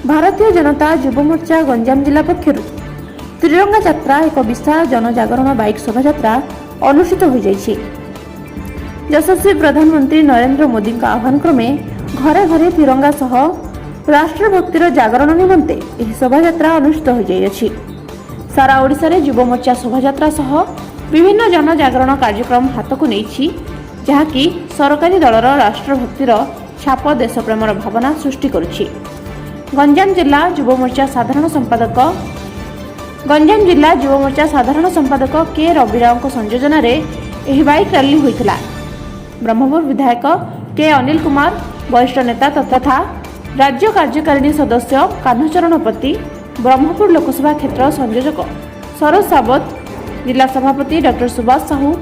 भारतीय जनता युव मोर्चा गंजाम जिला पक्षर त्रिरंगा यात्रा एक विशाल जनजागरण बाइक शोभायात्रा अनुष्ठित हो जाइछि। यशस्वी प्रधानमंत्री नरेंद्र मोदी आह्वान क्रमे घरे घरे तिरंगा सह राष्ट्रभक्तिर जागरण निमंते यह शोभायात्रा अनुष्ठित हो जाइछि। सारा ओडिशा रे युव मोर्चा शोभायात्रा सह विभिन्न जनजागरण कार्यक्रम हाथ को नहीं जहाँकि सरकारी दलर राष्ट्रभक्तिर छाप देशप्रेमर भावना सृष्टि करुछि। गंजाम जिला युव मोर्चा साधारण संपादक के रविराव संयोजन में बाइक रैली होता। ब्रह्मपुर विधायक के अनिल कुमार, वरिष्ठ नेता तथा राज्य कार्यकारिणी सदस्य कान्हचरण पति, ब्रह्मपुर लोकसभा क्षेत्र संयोजक सरोज सावत, जिला सभापति डॉक्टर सुभाष साहू,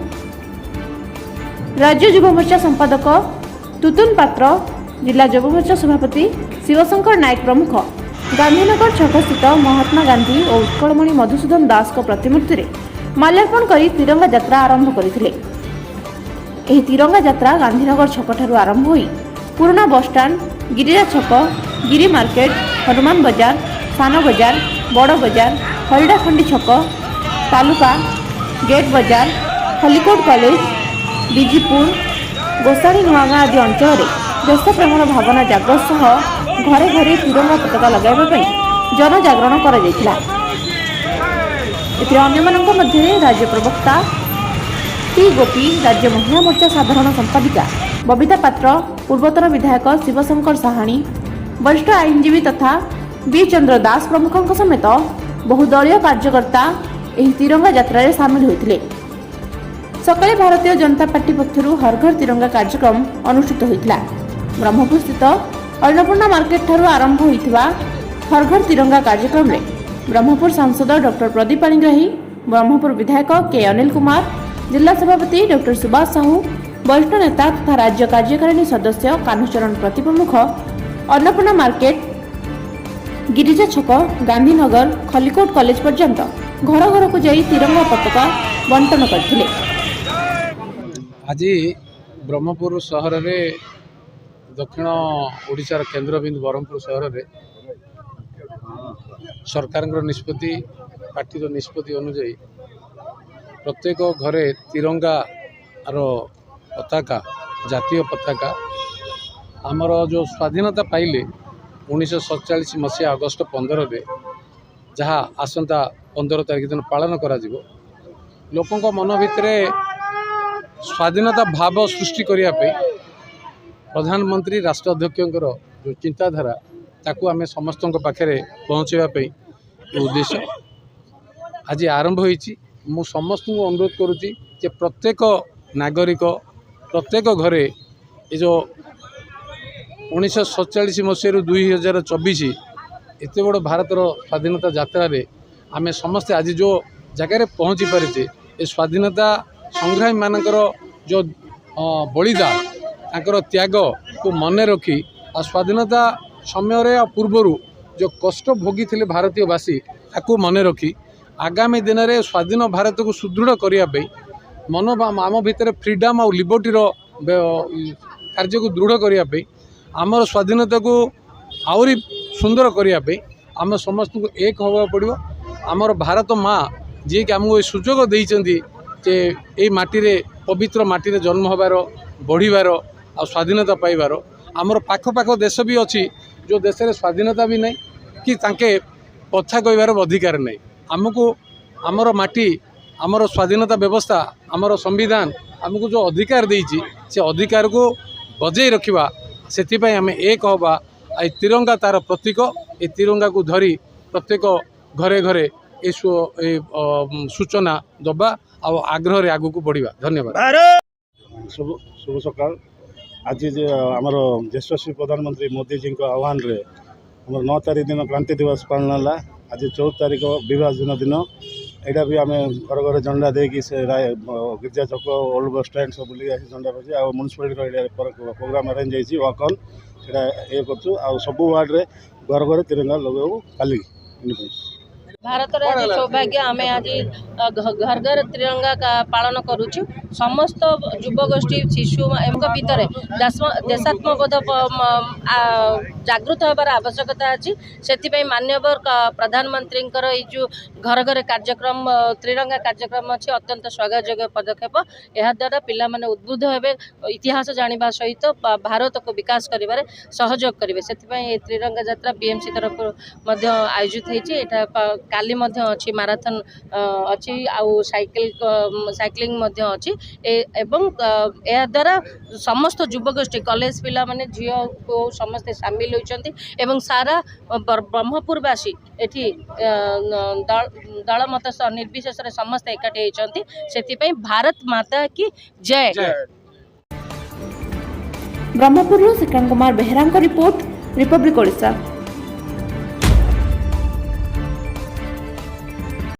राज्य युव मोर्चा संपादक तुतुन पात्र, जिला युव मोर्चा सभापति शिवशंकर नायक प्रमुख गांधीनगर छक स्थित महात्मा गांधी और उत्कलमणि मधुसूदन दास को प्रतिमूर्ति रे माल्यार्पण कर तिरंगा यात्रा आरंभ करथिले। एही तिरंगा यात्रा गांधीनगर छक ठारू आरंभ होई पुराना बस स्टैंड, गिरिजा छक, गिरी मार्केट, हनुमान बजार, सान बजार, बड़ बजार, हरिडाखंडी छक, तालुका गेट बजार, खलिकोट कॉलेज, बीजीपुर, गोसाणी नुआगाँ आदि अंचल देशप्रेमर भावना जागृत सह घरे घरे तिरंगा पताका लगाइबा जनजागरण करा जायतिला। राज्य प्रवक्ता टी गोपी, राज्य महिला मोर्चा साधारण संपादिका बबिता पात्र, पूर्वतन विधायक शिवशंकर साहाणी, वरिष्ठ आईनजीवी तथा बी चंद्र दास प्रमुखों समेत बहुदलीय कार्यकर्ता एही तिरंगा यात्रा रे सामिल होइथिले। सकाळे भारतीय जनता पार्टी पक्षरु हर घर तिरंगा कार्यक्रम अनुष्ठित होइथिला। ब्रह्मपुर स्थित अन्नपूर्णा मार्केट ठारू आरंभ होइथिबा हर घर तिरंगा कार्यक्रम रे ब्रह्मपुर सांसद डॉक्टर प्रदीप पाणिग्राही, ब्रह्मपुर विधायक के अनिल कुमार, जिला सभापति डॉक्टर सुभाष साहू, वरिष्ठ नेता तथा राज्य कार्यकारिणी सदस्य कान्हचरण प्रति प्रमुख अन्नपूर्णा मार्केट, गिरिजा छक, गांधीनगर, खलिकोट कॉलेज पर्यंत घर घर को जाई तिरंगा पताका बंटन करथिले। आज ब्रह्मपुर सहर में दक्षिण ओडिशार केन्द्रबिंदु ब्रह्मपुर सहर में सरकार निष्पत्ति पार्टी निष्पत्ति अनुजाई प्रत्येक घरे तिरंगा पताका, जातीय पताका आमर जो स्वाधीनता पाइले 1947 मसीहा अगस्ट 15 रे जहाँ आसंता 15 तारिख दिन पालन करा जिवो। लोकों मन भितर स्वाधीनता भाव सृष्टि करने प्रधानमंत्री राष्ट्र अध्यक्षर जो चिंताधारा ताकू आम समस्त पाखे पहुँचापी उद्देश्य आज आरंभ होती। मु समस्त को अनुरोध करुच्ची जे प्रत्येक नागरिक प्रत्येक घरे ये जो 1947 मसीह 2024 एत बड़ भारतर स्वाधीनता यात्रा रे आम समस्ते आज जो जगार पहुँची पारे ये स्वाधीनता संग्रामी मानकर जो बलिदान तांकर त्याग को मन रखी आ स्वाधीनता समय रे पूर्वर जो कष्ट भोगी थे भारतीयवासी ताकू मन रखी आगामी दिन में स्वाधीन भारत को सुदृढ़ करने मन आम भितर फ्रीडम और लिबर्टीर कार्य को दृढ़ करने आमर स्वाधीनता को आहरी सुंदर करने आम समस्त को एक होगा पड़ो। आमर भारत माँ जी कि आमको ये सुजोग देइचंदी जे ये माटी पवित्र माटी जन्म होबार बढ़िबार आ स्वाधीनता पाइबार आमर पाख पाख देश भी अच्छी जो देश में स्वाधीनता भी नहीं कि तांके कथा कहबार अधिकार नहीं। आमको आमर माटी आमर स्वाधीनता व्यवस्था आमर संविधान आमको जो अधिकार देइछि से अधिकार को बजाई रखिबा से आम एक होबा। तिरंगा तार प्रतीक ए तिरंगा को धरी प्रत्येक घरे घरे सूचना दबा और आग्रह आगू को बढ़िबा। धन्यवाद। शुभ सकाल। आज आमर यशस्वी प्रधानमंत्री मोदी जी को आह्वान रे आम 9 तारिख दिन क्रांति दिवस पालन है। आज 14 तारिख विभाजन दिन यहाँ भी आम घर घर झंडा देकी से गिरजा चौक ओल्ड बस स्टैंड सब बुल झंडा बजे आ म्यूनिसिपालिटी प्रोग्राम अरेंज होती वॉक ऑन ये कर सब वार्ड रे घर घर तिरंगा लगे काली। भारत आज सौभाग्य आम आज घर घर तिरंगा का पालन करुचु समस्त युवगोष्ठी शिशु भितर देशात्मबोध जागृत होबार आवश्यकता अच्छी से मान्यवर प्रधानमंत्री जो घर घर कार्यक्रम त्रिरंगा कार्यक्रम अच्छी अत्यंत स्वागतयोग्य पदक्षेप यह द्वारा पिला माने उद्बुद्ध हेबे इतिहास जानिबा सहित भारत को विकास करिबारे सहयोग करिवे से त्रिरंगा यात्रा बीएमसी तरफ मध्य आयोजित होइछि एटा काली मध्य अछि मैराथन अछि आउ साइक्लिंग मध्य अछि एवं या द्वारा समस्त युवगोष्ठी कॉलेज पिला माने झियो को समस्त शामिल होइछन्ति एवं सारा ब्रह्मपुरवासी एठी दल मत निर्विशेष समस्त एकाठी होइछन्ति सेति भारत माता की जय। Brahmapur Srikant Kumar Behera report Republic Odisha.